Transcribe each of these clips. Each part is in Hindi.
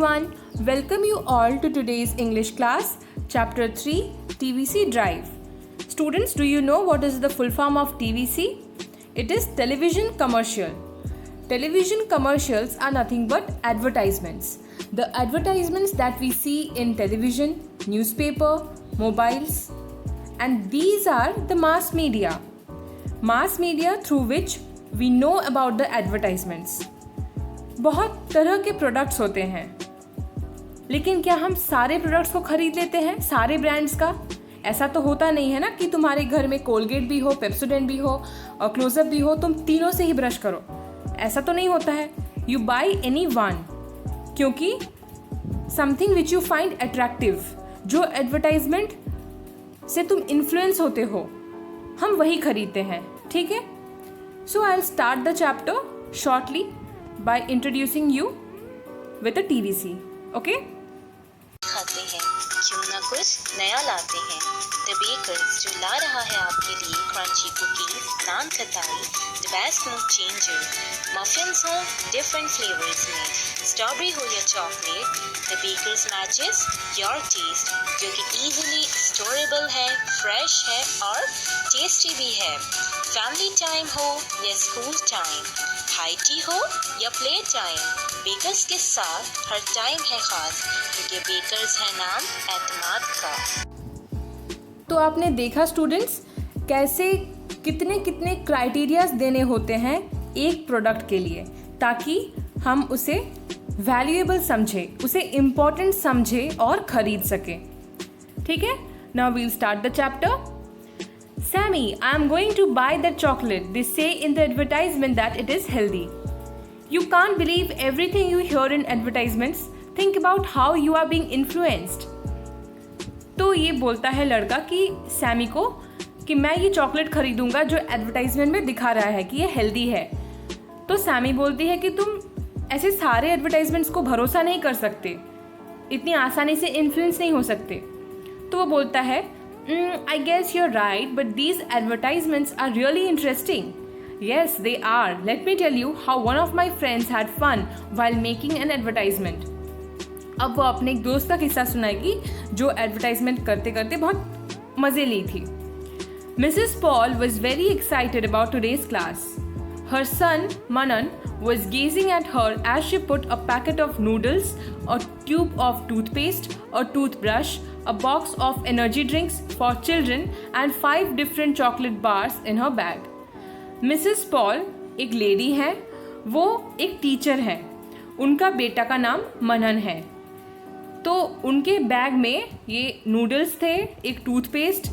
everyone, welcome you all to today's English class, Chapter 3, TVC Drive. Students, do you know what is the full form of TVC? It is television commercial. Television commercials are nothing but advertisements. The advertisements that we see in television, newspaper, mobiles, and these are the mass media. Mass media through which we know about the advertisements. बहुत तरह के प्रोडक्ट्स होते हैं, लेकिन क्या हम सारे प्रोडक्ट्स को खरीद लेते हैं, सारे ब्रांड्स का? ऐसा तो होता नहीं है ना कि तुम्हारे घर में कोलगेट भी हो, पेप्सोडेंट भी हो और क्लोजअप भी हो, तुम तीनों से ही ब्रश करो. ऐसा तो नहीं होता है. यू बाई एनी वन, क्योंकि something which you find attractive, जो एडवर्टाइजमेंट से तुम इन्फ्लुएंस होते हो, हम वही खरीदते हैं. ठीक है? So I will start the chapter shortly by introducing you with a TVC. Okay? खाते हैं, क्यों ना कुछ नया लाते हैं. द बेकर्स जो ला रहा है आपके लिए crunchy cookies, nankhatai, the best mood changer. Muffins हो डिफरेंट फ्लेवर्स में, स्ट्रॉबेरी हो या chocolate, the bakers matches your taste, जो कि इजीली स्टोरेबल है, फ्रेश है और टेस्टी भी है. फैमिली टाइम हो या स्कूल टाइम, हाई टी हो या प्ले टाइम, बेकर्स के साथ हर टाइम है खास, क्योंकि बेकर्स है नाम एतमाद का. तो आपने देखा स्टूडेंट्स, कैसे कितने कितने क्राइटेरियाज देने होते हैं एक प्रोडक्ट के लिए, ताकि हम उसे वैल्यूएबल समझें, उसे इम्पोर्टेंट समझें और ख़रीद सकें. ठीक है? Now we'll start the chapter. Sammy, I am going to buy that chocolate. They say in the advertisement that it is healthy. You can't believe everything you hear in advertisements. Think about how you are being influenced. तो ये बोलता है लड़का कि सैमी को कि मैं ये चॉकलेट खरीदूंगा जो एडवर्टाइजमेंट में दिखा रहा है कि ये हेल्दी है. तो सैमी बोलती है कि तुम ऐसे सारे एडवर्टाइजमेंट्स को भरोसा नहीं कर सकते, इतनी आसानी से इन्फ्लुएंस नहीं हो सकते. तो वो बोलता है, I guess you're right, but these advertisements are really interesting. Yes, they are. Let me tell you how one of my friends had fun while making an advertisement. अब वो अपने एक दोस्त का किस्सा सुनाएगी जो एडवर्टाइजमेंट करते करते बहुत मज़े ली थी. Mrs. Paul was very excited about today's class. Her son, Manan, was gazing at her as she put a packet of noodles, a tube of toothpaste, a toothbrush, a box of energy drinks for children and 5 different chocolate bars in her bag. Mrs. Paul एक लेडी है, वो एक टीचर है, उनका बेटा का नाम मनन है. तो उनके बैग में ये नूडल्स थे, एक टूथपेस्ट,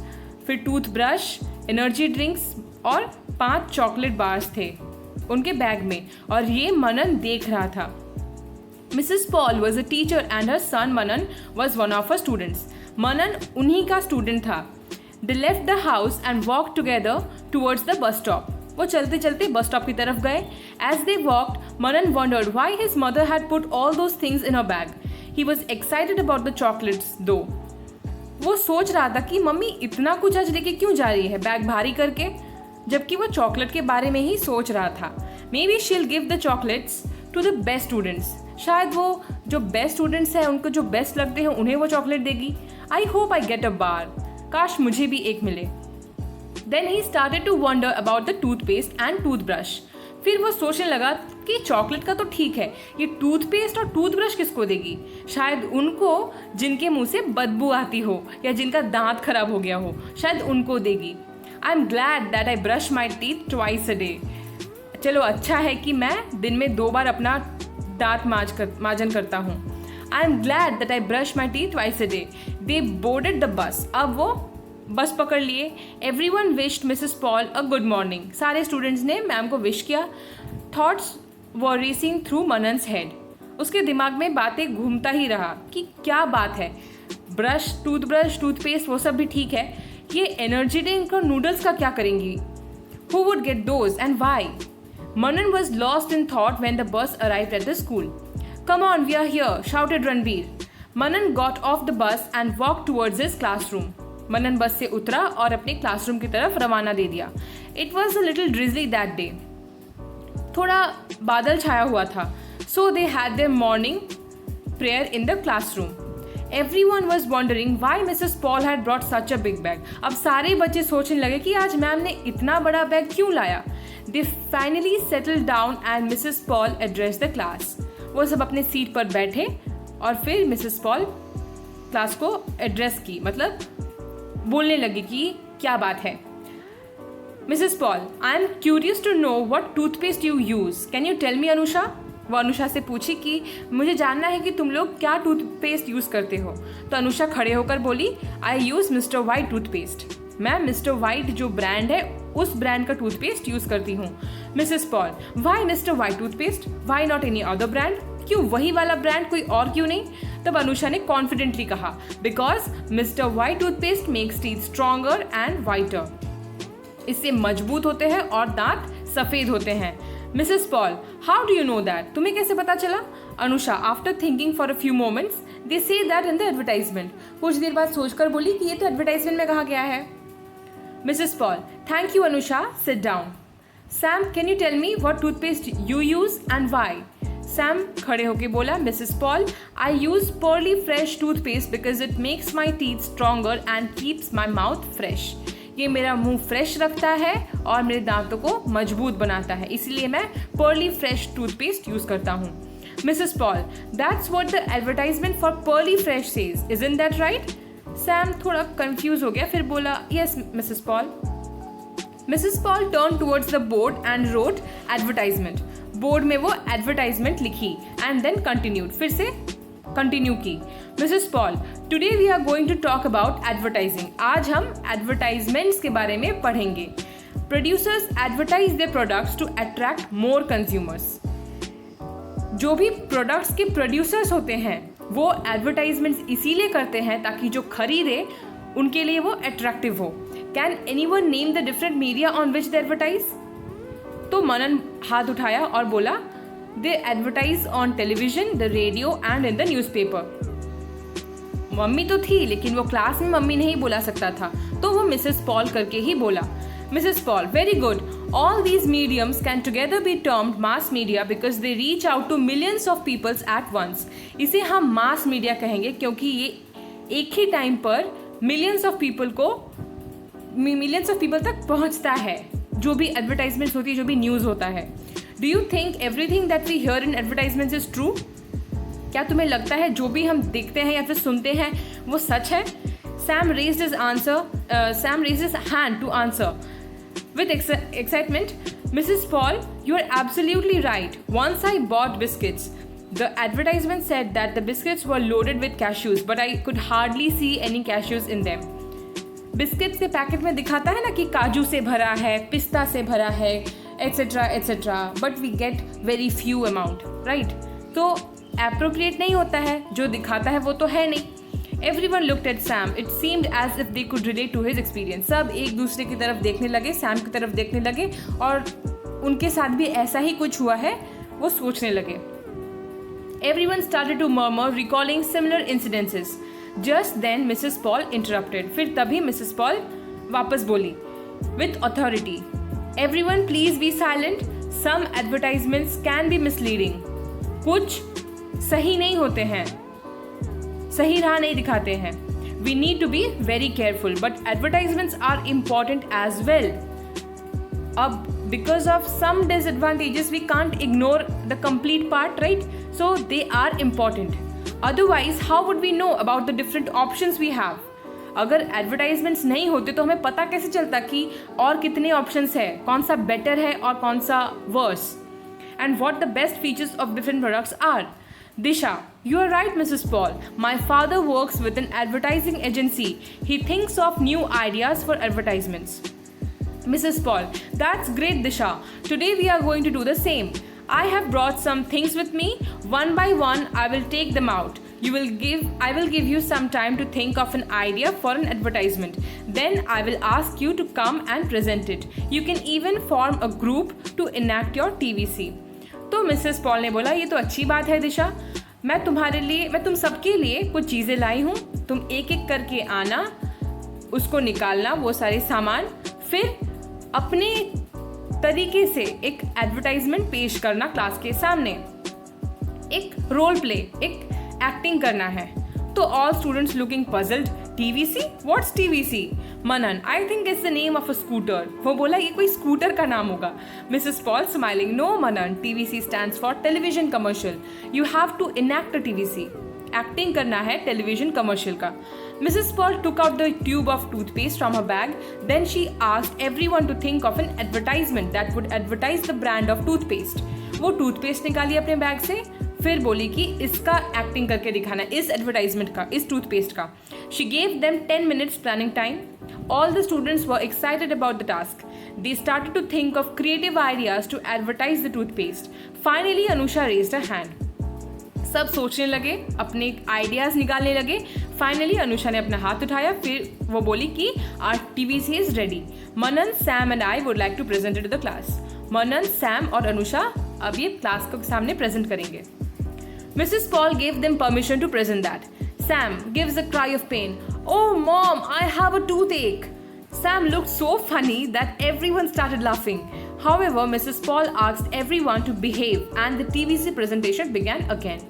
फिर टूथब्रश, एनर्जी ड्रिंक्स और 5 चॉकलेट बार्स थे उनके बैग में, और ये मनन देख रहा था. Mrs. Paul was a teacher and her son Manan was one of her students. Manan उन्हीं का स्टूडेंट था. They left the house and walked together towards the bus stop. वो चलते चलते बस स्टॉप की तरफ गए. As they walked, Manan wondered why his mother had put all those things in her bag. He was excited about the chocolates though. वो सोच रहा था कि मम्मी इतना कुछ आज लेके क्यों जा रही है बैग भारी करके, जबकि वो चॉकलेट के बारे में ही सोच रहा था. Maybe she'll give the chocolates to the best students. शायद वो जो बेस्ट स्टूडेंट्स हैं, उनको जो बेस्ट लगते हैं, उन्हें वो चॉकलेट देगी. I hope I get a bar. काश मुझे भी एक मिले. Then he started to wonder about the toothpaste and toothbrush. फिर वो सोचने लगा कि चॉकलेट का तो ठीक है, ये टूथपेस्ट और टूथब्रश किसको देगी? शायद उनको जिनके मुंह से बदबू आती हो या जिनका दांत खराब हो गया हो, शायद उनको देगी. आई am glad that I brush my teeth twice a day. चलो अच्छा है कि मैं दिन में 2 बार अपना दांत माजन करता हूँ. I am glad that I brush my teeth twice a day. They boarded the bus. अब वो बस पकड़ लिए. Everyone wished Mrs Paul a good morning. सारे स्टूडेंट्स ने मैम को विश किया. Thoughts were racing through Manan's head. उसके दिमाग में बातें घूमता ही रहा कि क्या बात है, ब्रश, टूथब्रश, टूथपेस्ट वो सब भी ठीक है, ये एनर्जी ड्रिंक और नूडल्स का क्या करेंगी? Who would get those and why? Manan was lost in thought when the bus arrived at the school. Come on, we are here, shouted Ranveer. Manan got off the bus and walked towards his classroom. Manan बस से उतरा और अपने क्लासरूम की तरफ रवाना दे दिया. It was a little drizzly that day. थोड़ा बादल छाया हुआ था. So they had their morning prayer in the classroom. Everyone was wondering why Mrs. Paul had brought such a big bag. अब सारे बच्चे सोचने लगे कि आज मैम ने इतना बड़ा बैग क्यों लाया. They finally settled down and Mrs. Paul addressed the class. वो सब अपने सीट पर बैठे और फिर मिसेस पॉल क्लास को एड्रेस की, मतलब बोलने लगी कि क्या बात है. Mrs Paul, I am curious to know what toothpaste you use. Can you tell me Anusha. वो अनुषा से पूछी कि मुझे जानना है कि तुम लोग क्या टूथपेस्ट यूज़ करते हो. तो अनुषा खड़े होकर बोली, I use Mr White toothpaste. मैं मिस्टर वाइट जो ब्रांड है उस ब्रांड का टूथपेस्ट यूज़ करती हूँ. Mrs Paul, why Mr White toothpaste, why not any other brand. क्यों वही वाला ब्रांड, कोई और क्यों नहीं. तब अनुषा ने कॉन्फिडेंटली कहा, because Mr White toothpaste makes teeth stronger and whiter. इससे मजबूत होते हैं और दांत सफ़ेद होते हैं. Mrs Paul, how do you know that. तुम्हें कैसे पता चला. Anusha, after thinking for a few moments, they say that in the advertisement. कुछ देर बाद सोचकर बोली कि ये तो एडवर्टाइजमेंट में कहा गया है. Mrs Paul, thank you Anusha, sit down. Sam, can you tell me what toothpaste you use and why. Sam खड़े होके बोला, Mrs Paul, I use Purely Fresh toothpaste because it makes my teeth stronger and keeps my mouth fresh. ये मेरा मुंह फ्रेश रखता है और मेरे दांतों को मजबूत बनाता है, इसलिए मैं पर्ली फ्रेश टूथपेस्ट यूज़ करता हूँ. Mrs Paul, that's what the advertisement for pearly fresh says, isn't that right. Sam थोड़ा कंफ्यूज हो गया, फिर बोला, yes Mrs Paul. Mrs Paul turn towards the board and wrote advertisement. Board में वो एडवर्टाइजमेंट लिखी एंड देन कंटिन्यूड, फिर से कंटिन्यू की. Mrs Paul, today we are going to talk about advertising. आज हम एडवर्टाइजमेंट्स के बारे में पढ़ेंगे. Producers advertise their products to attract more consumers. जो भी प्रोडक्ट्स के प्रोड्यूसर्स होते हैं वो एडवर्टाइजमेंट्स इसीलिए करते हैं ताकि जो खरीदे उनके लिए वो अट्रैक्टिव हो. Can anyone name the different media on which they advertise. तो मनन हाथ उठाया और बोला, दे advertise on television, the radio and in the newspaper. Mummy तो थी लेकिन वो क्लास में मम्मी नहीं बोला सकता था, तो वो मिसेस पॉल करके ही बोला. Mrs Paul, very good. All these mediums can together be termed mass media because they reach out to millions of people at once. इसे हम mass media कहेंगे क्योंकि ये एक ही टाइम पर millions of people तक पहुंचता है. जो भी advertisements होती है, जो भी news होता है. Do you think everything that we hear in advertisements is true? क्या तुम्हें लगता है जो भी हम देखते हैं या फिर सुनते हैं वो सच है? Sam raised his hand to answer. With excitement, Mrs. Paul, you are absolutely right. Once I bought biscuits. The advertisement said that the biscuits were loaded with cashews, but I could hardly see any cashews in them. Biscuits के पैकेट में दिखाता है ना कि काजू से भरा है, पिस्ता से भरा है, etc. etc. But we get very few amount, right? तो appropriate नहीं होता है, जो दिखाता है वो तो है नहीं. Everyone looked at Sam. It seemed as if they could relate to his experience. सब एक दूसरे की तरफ देखने लगे, सैम की तरफ देखने लगे और उनके साथ भी ऐसा ही कुछ हुआ है, वो सोचने लगे. Everyone started to murmur, recalling similar incidences. Just then, Mrs. Paul interrupted. फिर तभी Mrs. Paul वापस बोली, with authority. Everyone, please be silent. Some advertisements can be misleading. कुछ सही नहीं होते हैं, सही राह नहीं दिखाते हैं. We need to be very careful, but advertisements are important as well. अब because of some disadvantages, we can't ignore the complete part, right? So they are important. Otherwise, how would we know about the different options we have? अगर advertisements नहीं होते तो हमें पता कैसे चलता कि और कितने options है, कौन सा better है और कौन सा worse, and what the best features of different products are. Disha, you are right, Mrs. Paul. My father works with an advertising agency. He thinks of new ideas for advertisements. Mrs. Paul, that's great, Disha. Today we are going to do the same. I have brought some things with me. One by one, I will take them out. I will give you some time to think of an idea for an advertisement. Then I will ask you to come and present it. You can even form a group to enact your TVC. तो मिसेस पॉल ने बोला, ये तो अच्छी बात है दिशा, मैं तुम सबके लिए कुछ चीज़ें लाई हूँ. तुम एक एक करके आना, उसको निकालना, वो सारे सामान, फिर अपने तरीके से एक एडवर्टाइजमेंट पेश करना क्लास के सामने. एक रोल प्ले, एक एक्टिंग करना है। तो all students looking puzzled, TVC? What's TVC? Manan, I think it's the name of a scooter. वो बोला ये कोई स्कूटर का नाम होगा। Mrs Paul smiling, no Manan, TVC stands for television commercial. You have to enact a TVC। Acting करना है टेलीविजन कमर्शियल का। Mrs. Paul took out the tube of toothpaste from her bag. Then she asked everyone to think of an advertisement that would advertise the brand of toothpaste. वो टूथपेस्ट निकाली अपने बैग से, फिर बोली कि इसका एक्टिंग करके दिखाना, इस एडवर्टाइजमेंट का, इस टूथपेस्ट का। She gave them 10 minutes planning time. All the students were excited about the task. They started to think of creative ideas to advertise the toothpaste. Finally, Anusha raised her hand. सब सोचने लगे, अपने आइडियाज़ निकालने लगे। फाइनली अनुषा ने अपना हाथ उठाया, फिर वो बोली कि our TVC is ready. Manan, Sam and I would like to present it to the class. Manan, Sam और अनुषा अब ये क्लास के सामने प्रेजेंट करेंगे। Mrs Paul gave them permission to present that. Sam gives a cry of pain, oh mom, I have a toothache. Sam looked so funny that everyone started laughing. However, Mrs. Paul asked everyone to behave and the TVC presentation began again.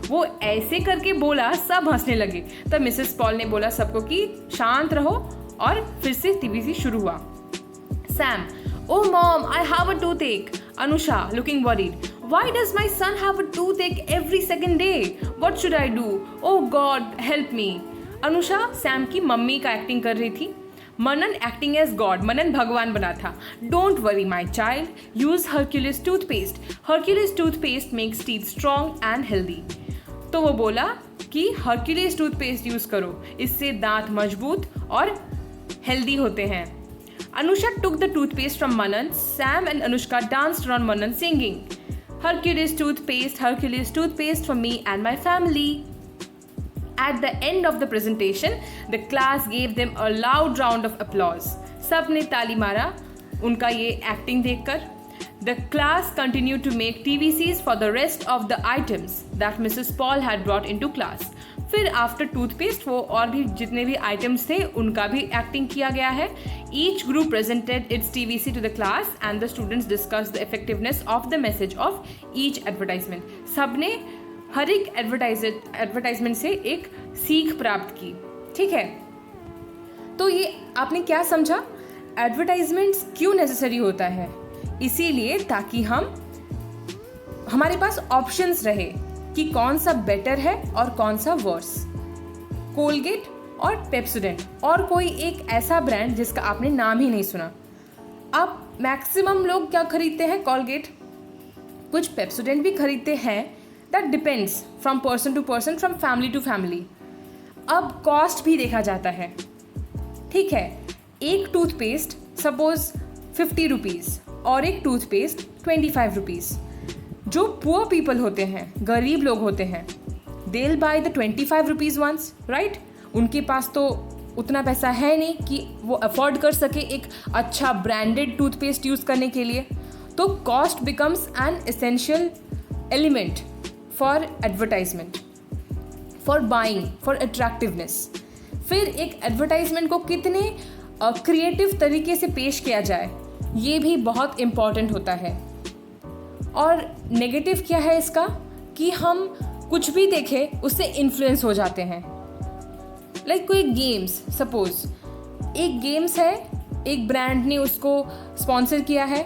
वो ऐसे करके बोला, सब हंसने लगे। तब मिसेस पॉल ने बोला सबको कि शांत रहो और फिर से TVC शुरू हुआ। Sam, oh mom, I have a toothache. Anusha, looking worried. Why does my son have a toothache every second day? What should I do? Oh God, help me. Anusha Sam की मम्मी का एक्टिंग कर रही थी। मनन एक्टिंग एज गॉड, मनन भगवान बना था। Don't worry my child, use Hercules toothpaste. Hercules toothpaste makes teeth strong and healthy. तो वो बोला कि हर्क्यूलिस टूथपेस्ट यूज करो, इससे दांत मजबूत और हेल्दी होते हैं। Anusha took the toothpaste from Manan. Sam and Anushka danced around Manan singing Hercules toothpaste for me and my family. At the end of the presentation, the class gave them a loud round of applause. सब ने ताली मारा उनका ये एक्टिंग देखकर। The class continued to make TVCs for the rest of the items that Mrs. Paul had brought into class. फिर आफ्टर टूथपेस्ट वो और भी जितने भी आइटम्स थे उनका भी एक्टिंग किया गया है। Each group presented its TVC to the class and the students discussed the effectiveness of the message of each advertisement. सबने हर एक एडवर्टाइजमेंट से एक सीख प्राप्त की। ठीक है, तो ये आपने क्या समझा, एडवर्टाइजमेंट्स क्यों नेसेसरी होता है? इसीलिए ताकि हमारे पास ऑप्शंस रहे कि कौन सा बेटर है और कौन सा वर्स। कोलगेट और पेप्सोडेंट और कोई एक ऐसा ब्रांड जिसका आपने नाम ही नहीं सुना। अब मैक्सिमम लोग क्या खरीदते हैं? कोलगेट। कुछ पेप्सोडेंट भी खरीदते हैं। That depends from person to person, from family to family. अब कॉस्ट भी देखा जाता है। ठीक है, एक टूथपेस्ट सपोज 50 रुपीज़ और एक टूथपेस्ट 25 रुपीज़। जो पुअर पीपल होते हैं, गरीब लोग होते हैं, they will buy the 25 rupees once, right? उनके पास तो उतना पैसा है नहीं कि वो अफोर्ड कर सके एक अच्छा ब्रांडेड टूथपेस्ट यूज़ करने के लिए। तो cost becomes an essential element for advertisement, for buying, for attractiveness. फिर एक एडवर्टाइजमेंट को कितने क्रिएटिव तरीके से पेश किया जाए, ये भी बहुत इम्पॉर्टेंट होता है। और नेगेटिव क्या है इसका कि हम कुछ भी देखें उससे इन्फ्लुएंस हो जाते हैं। लाइक कोई गेम्स, सपोज एक गेम्स है, एक ब्रांड ने उसको स्पॉन्सर किया है,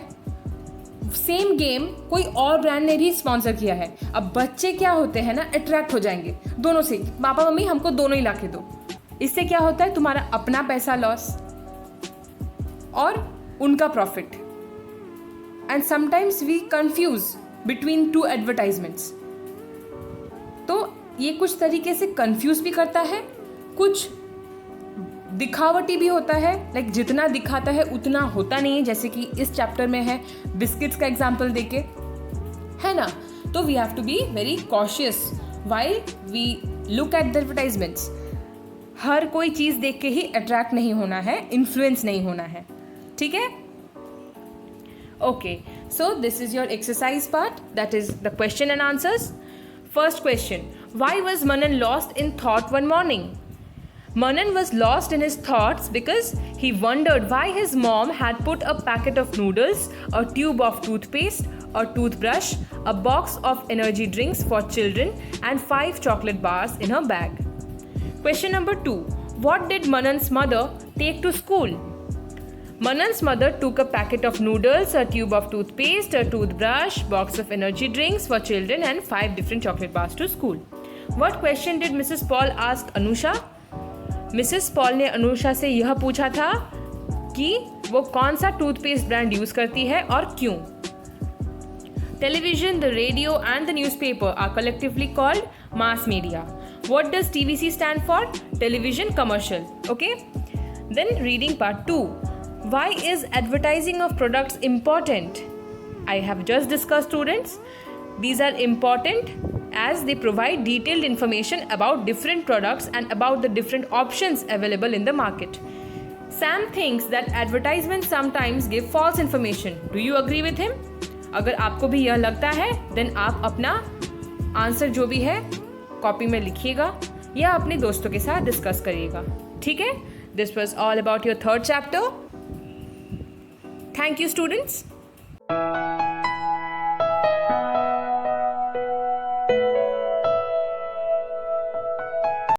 सेम गेम कोई और ब्रांड ने भी स्पॉन्सर किया है। अब बच्चे क्या होते हैं ना, अट्रैक्ट हो जाएंगे दोनों से, पापा मम्मी हमको दोनों ही ला के दो। इससे क्या होता है, तुम्हारा अपना पैसा लॉस और उनका profit. And sometimes we confuse between two advertisements. तो ये कुछ तरीके से कंफ्यूज भी करता है, कुछ दिखावटी भी होता है। लाइक जितना दिखाता है उतना होता नहीं है, जैसे कि इस चैप्टर में है बिस्किट्स का एग्जाम्पल देके, है ना? तो we have to be very cautious while we look at the advertisements. हर कोई चीज़ देख के ही अट्रैक्ट नहीं होना है, इन्फ्लुएंस नहीं होना है। ठीक है, okay, so this is your exercise part, that is the question and answers. First question, why was Manan lost in thought one morning? Manan was lost in his thoughts because he wondered why his mom had put a packet of noodles, a tube of toothpaste, or toothbrush, a box of energy drinks for children, and 5 chocolate bars in her bag. Question number 2. What did Manan's mother take to school? Manan's mother took a packet of noodles, a tube of toothpaste, a toothbrush, box of energy drinks for children, and 5 different chocolate bars to school. What question did Mrs. Paul ask Anusha? Mrs. Paul ने अनुषा से यह पूछा था कि वो कौन सा टूथपेस्ट ब्रांड यूज करती है और क्यों. Television, the radio and the newspaper are collectively called mass media. What does TVC stand for? Television commercial. Okay? Then reading part 2. Why is advertising of products important? I have just discussed, students. These are important as they provide detailed information about different products and about the different options available in the market. Sam thinks that advertisements sometimes give false information. Do you agree with him? अगर आपको भी यह लगता है देन आप अपना आंसर जो भी है कॉपी में लिखिएगा या अपने दोस्तों के साथ डिस्कस करिएगा. ठीक है? This was all about your third chapter. Thank you students.